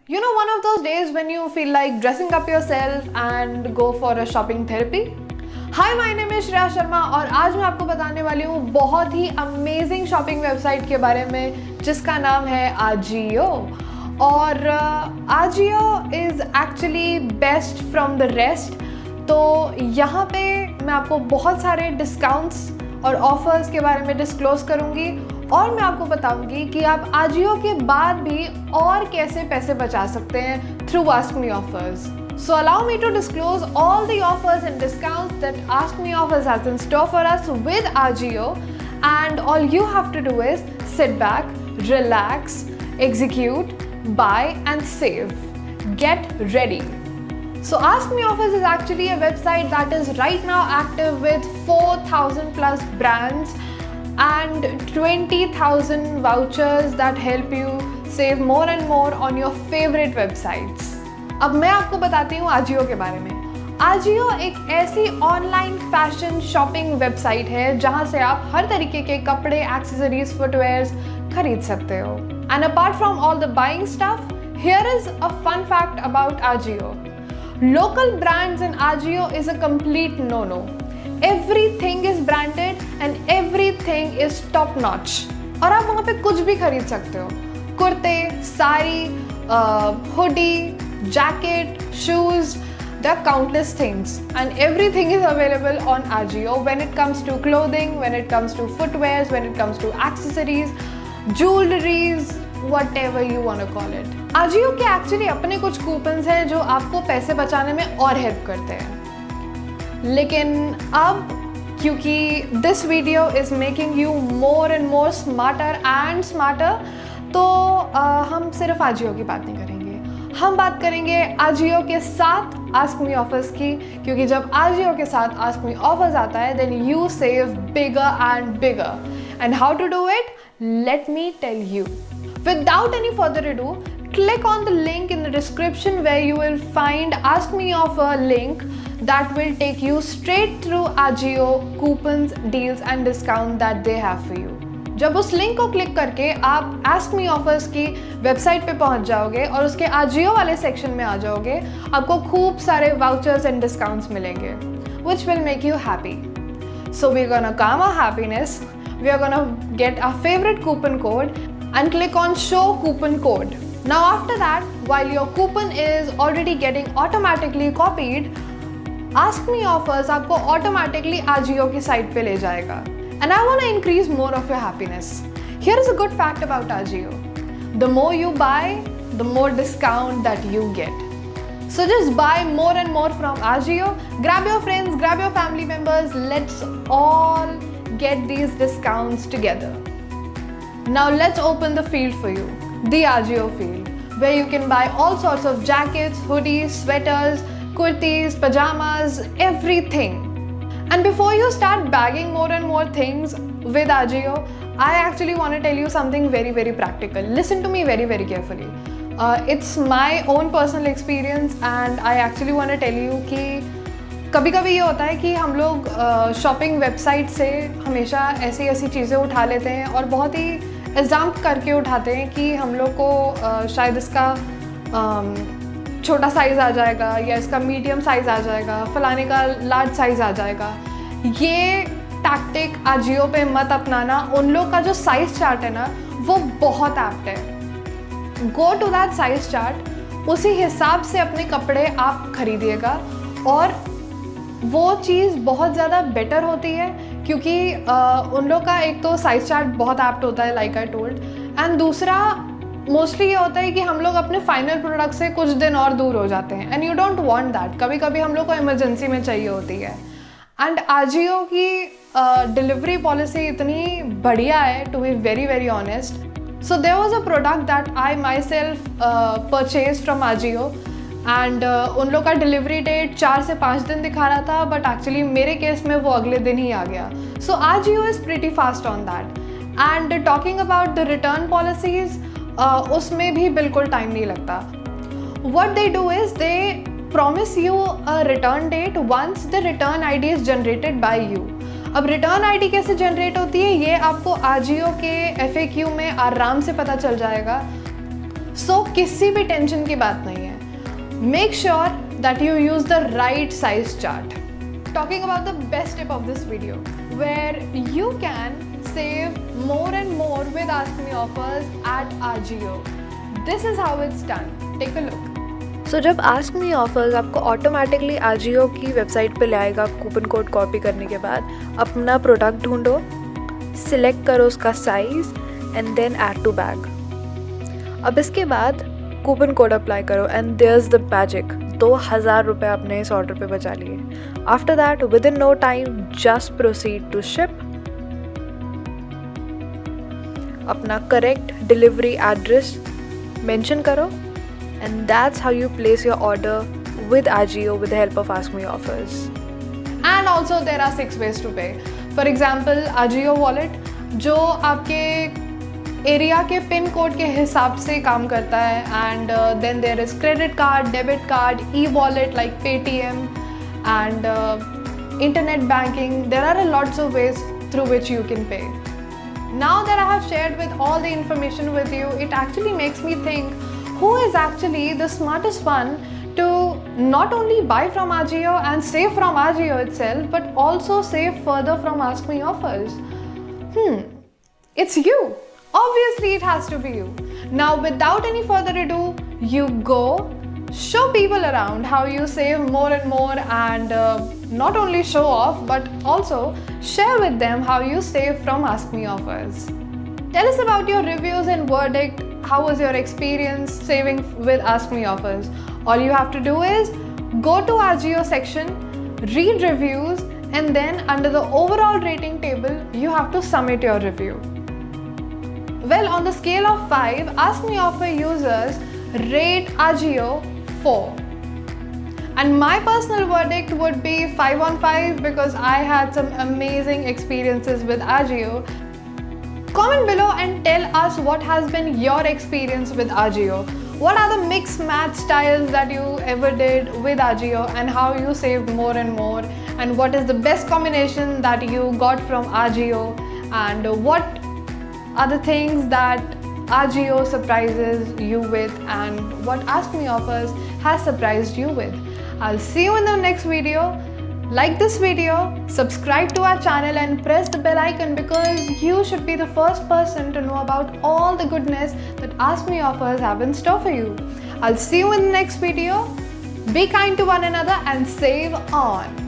You know, one of those days when you feel like dressing up yourself and go for a shopping therapy? Hi, my name is Shreya Sharma और आज मैं आपको बताने वाली हूँ बहुत ही अमेजिंग शॉपिंग वेबसाइट के बारे में जिसका नाम है Ajio। और Ajio is actually best from the rest. तो यहाँ पे मैं आपको बहुत सारे डिस्काउंट्स और ऑफर्स के बारे में डिस्क्लोज़ करूँगी और मैं आपको बताऊंगी कि आप Ajio के बाद भी और कैसे पैसे बचा सकते हैं through Ask Me Offers। So allow me to disclose all the offers and discounts that Ask Me Offers has in store for us with Ajio, and all you have to do is sit back, relax, execute, buy and save. Get ready. So Ask Me Offers is actually a website that is right now active with 4,000 plus brands and 20,000 vouchers that help you save more and more on your favorite websites. अब मैं आपको बताती हूँ Ajio के बारे में। Ajio एक ऐसी ऑनलाइन फैशन शॉपिंग वेबसाइट है जहाँ से आप हर तरीके के कपड़े, एक्सेसरीज, फुटवेयर्स खरीद सकते हो। And apart from all the buying stuff, here is a fun fact about Ajio. Local brands in Ajio is a complete no-no. Everything is branded and everything is top notch. और आप वहाँ पे कुछ भी खरीद सकते हो। कुर्ते, sari, hoodie, jacket, shoes, there are countless things and everything is available on Ajio when it comes to clothing, when it comes to footwears, when it comes to accessories, jewelries, whatever you want to call it. Ajio के actually अपने कुछ coupons हैं जो आपको पैसे बचाने में और हेल्प करते हैं। लेकिन अब क्योंकि this video is making you more and more smarter and smarter, तो हम सिर्फ Ajio की बात नहीं करेंगे। हम बात करेंगे Ajio के साथ Ask Me Offers की, क्योंकि जब Ajio के साथ Ask Me Offers आता है then you save bigger and bigger. And how to do it? Let me tell you. Without any further ado, click on the link in the description where you will find Ask Me Offer link that will take you straight through Ajio coupons, deals and discount that they have for you. जब उस link को click करके आप Ask Me Offers की website पे पहुंच जाओगे और उसके Ajio वाले सेक्शन में आ जाओगे, आपको खूब सारे वाउचर्स एंड डिस्काउंट्स मिलेंगे which will make you happy. So we're gonna calm our happiness, we are gonna get our favorite coupon code and click on show coupon code. Now after that, while your coupon is already getting automatically copied, Ask Me Offers आपको automatically Ajio की site पे ले जाएगा. And I want to increase more of your happiness. Here is a good fact about Ajio. The more you buy, the more discount that you get. So just buy more and more from Ajio. Grab your friends, grab your family members. Let's all get these discounts together. Now let's open the field for you. The Ajio field, where you can buy all sorts of jackets, hoodies, sweaters, kurtis, pajamas, everything. And before you start bagging more and more things with Ajio, I actually want to tell you something very, very practical. Listen to me very, very carefully. It's my own personal experience and I actually want to tell you कि कभी-कभी ये होता है कि हम लोग shopping website से हमेशा ऐसी चीज़ें उठा लेते हैं और बहुत ही एग्जाम्प करके उठाते हैं कि हम लोग को शायद इसका छोटा साइज़ आ जाएगा या इसका मीडियम साइज़ आ जाएगा, फलाने का लार्ज साइज़ आ जाएगा। ये टैक्टिक Ajio पे मत अपनाना। उन लोग का जो साइज़ चार्ट है ना, वो बहुत एप्ट है। Go to that size chart, उसी हिसाब से अपने कपड़े आप खरीदिएगा और वो चीज़ बहुत ज़्यादा बेटर होती है क्योंकि उन लोग का एक तो साइज़ चार्ट बहुत एप्ट होता है लाइक आई टोल्ड, एंड दूसरा मोस्टली ये होता है कि हम लोग अपने फाइनल प्रोडक्ट से कुछ दिन और दूर हो जाते हैं and you don't want that. कभी कभी हम लोग को इमरजेंसी में चाहिए होती है एंड Ajio की डिलीवरी पॉलिसी इतनी बढ़िया है, to be very very honest. So there was a product that I myself purchase from Ajio and उन लोग का डिलीवरी डेट 4 से 5 दिन दिखा रहा था, बट एक्चुअली मेरे केस में वो अगले दिन ही आ गया। सो Ajio is pretty fast on that. And talking about the return policies, उसमें भी बिल्कुल टाइम नहीं लगता। What they do is they promise you a return date once the return ID is generated by you. अब return ID कैसे generate होती है ये आपको आजियो के FAQ में आराम से पता चल जाएगा। सो किसी भी टेंशन की बात नहीं है। Make sure that you use the right size chart. Talking about the best tip of this video, where you can save more and more with Ask Me offers at Ajio. This is how it's done. Take a look. So जब Ask Me offers आपको automatically Ajio की website पे ले आएगा coupon code copy करने के बाद, अपना प्रोडक्ट ढूंढो, सिलेक्ट करो उसका size and then add to bag. अब इसके बाद कूपन कोड अप्लाई करो एंड देयर्स द मैजिक, 2000 रुपये आपने इस ऑर्डर पे बचा लिए। After that within no time just proceed to ship. अपना करेक्ट डिलीवरी एड्रेस मेंशन करो and that's how you place your order with Ajio with the help of Ask Me offers. And also there are 6 ways to pay. For example, Ajio wallet जो आपके area के pin code के हिसाब से काम करता है, and then there is credit card, debit card, e-wallet like Paytm and internet banking. There are a lots of ways through which you can pay. Now that I have shared with all the information with you, it actually makes me think who is actually the smartest one to not only buy from Ajio and save from Ajio itself, but also save further from Ask Me offers. It's you. Obviously it has to be you. Now without any further ado, you go show people around how you save more and more, and not only show off but also share with them how you save from Ask Me offers. Tell us about your reviews and verdict. How was your experience saving with Ask Me offers? All you have to do is go to Ajio section, read reviews, and then under the overall rating table you have to submit your review. Well, on the scale of 5, Ask Me offer users rate Ajio 4. And my personal verdict would be 5 on 5 because I had some amazing experiences with Ajio. Comment below and tell us what has been your experience with Ajio. What are the mix match styles that you ever did with Ajio and how you saved more and more, and what is the best combination that you got from Ajio, and what are the things that Ajio surprises you with, and what Ask Me offers has surprised you with. I'll see you in the next video. Like this video, subscribe to our channel and press the bell icon because you should be the first person to know about all the goodness that Ask Me offers have in store for you. I'll see you in the next video. Be kind to one another and save on.